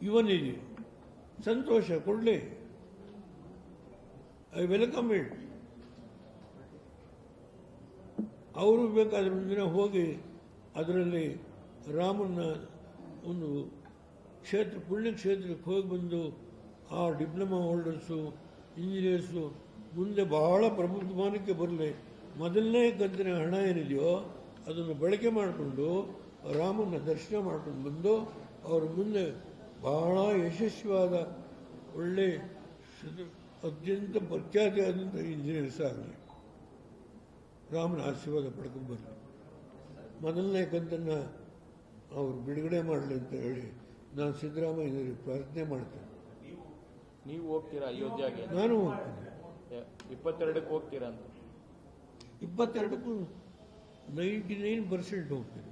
ಇವನಿಗೆ ಸಂತೋಷ ಕೊಡಲಿ, I welcome it. ಅವರು ಬೇಕಾದ್ರೆ ಒಂದು ದಿನ ಹೋಗಿ ಅದರಲ್ಲಿ ರಾಮನ ಒಂದು ಪುಣ್ಯಕ್ಷೇತ್ರಕ್ಕೆ ಹೋಗಿ ಬಂದು ಆ ಡಿಪ್ಲೊಮಾ ಹೋಲ್ಡರ್ಸು, ಇಂಜಿನಿಯರ್ಸು ಮುಂದೆ ಬಹಳ ಪ್ರಬುದ್ಧಮಾನಕ್ಕೆ ಬರಲಿ. ಮೊದಲನೇ ಕಂತಿನ ಹಣ ಏನಿದೆಯೋ ಅದನ್ನು ಬಳಕೆ ಮಾಡಿಕೊಂಡು ರಾಮನ ದರ್ಶನ ಮಾಡ್ಕೊಂಡು ಬಂದು ಅವ್ರ ಮುಂದೆ ಬಹಳ ಯಶಸ್ವಿಯಾದ ಒಳ್ಳೆ ಅತ್ಯಂತ ಪ್ರಖ್ಯಾತಿಯಾದಂಥ ಇಂಜಿನಿಯರ್ಸ್ ಆಗಲಿ, ರಾಮನ ಆಶೀರ್ವಾದ ಪಡ್ಕೊಂಡು ಬರಲಿ. ಮೊದಲನೇ ಕಂತನ್ನು ಅವರು ಬಿಡುಗಡೆ ಮಾಡಲಿ ಅಂತ ಹೇಳಿ ನಾನು ಸಿದ್ದರಾಮಯ್ಯನವರಿಗೆ ಪ್ರಾರ್ಥನೆ ಮಾಡ್ತೇನೆ. ನೀವು ಹೋಗ್ತೀರಾ ಅಯೋಧ್ಯೆಗೆ? ನಾನು ಹೋಗ್ತೀನಿ. 22ಕ್ಕೆ ಹೋಗ್ತೀರಾ ಅಂತ? 22ಕ್ಕೂ 99% ಹೋಗ್ತೀನಿ.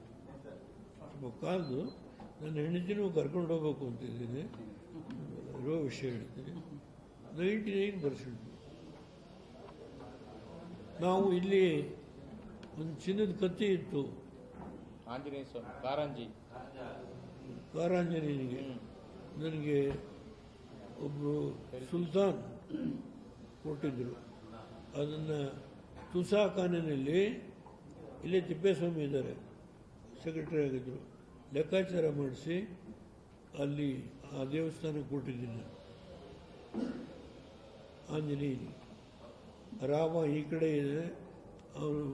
ಕಾಲದು ನನ್ನ ಹೆಂಡತಿನೂ ಕರ್ಕೊಂಡು ಹೋಗ್ಬೇಕು ಅಂತಿದ್ದೀನಿ, ಇರೋ ವಿಷಯ ಹೇಳ್ತೀನಿ. 99%. ನಾವು ಇಲ್ಲಿ ಒಂದು ಚಿನ್ನದ ಕತ್ತಿ ಇತ್ತು ಆಂಜನೇಯ ಸ್ವಾಮಿ ಕಾರಾಂಜನೇಯನಿಗೆ. ನನಗೆ ಒಬ್ಬರು ಸುಲ್ತಾನ್ ಕೊಟ್ಟಿದ್ದರು. ಅದನ್ನು ತುಸಾ ಖಾನಿನಲ್ಲಿ, ಇಲ್ಲೇ ತಿಪ್ಪೇಸ್ವಾಮಿ ಇದ್ದಾರೆ, ಸೆಕ್ರೆಟರಿ ಆಗಿದ್ದರು, ಲೆಕ್ಕಾಚಾರ ಮಾಡಿಸಿ ಅಲ್ಲಿ ಆ ದೇವಸ್ಥಾನಕ್ಕೆ ಕೊಟ್ಟಿದ್ದೀನಿ. ಆಂಜನೇಯನಿಗೆ ರಾಮ ಈ ಕಡೆ ಇದೆ, ಅವನು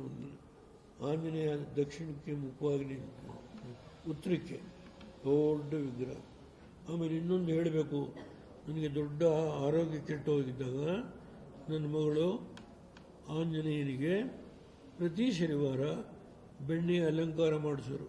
ಆಂಜನೇಯ ದಕ್ಷಿಣಕ್ಕೆ ಮುಖವಾಗಿ ಉತ್ತರಕ್ಕೆ ದೊಡ್ಡ ವಿಗ್ರಹ. ಆಮೇಲೆ ಇನ್ನೊಂದು ಹೇಳಬೇಕು, ನನಗೆ ದೊಡ್ಡ ಆರೋಗ್ಯ ಕೆಟ್ಟು ಹೋಗಿದ್ದಾಗ ನನ್ನ ಮಗಳು ಆಂಜನೇಯನಿಗೆ ಪ್ರತಿ ಶನಿವಾರ ಬೆಣ್ಣೆ ಅಲಂಕಾರ ಮಾಡಿಸೋರು.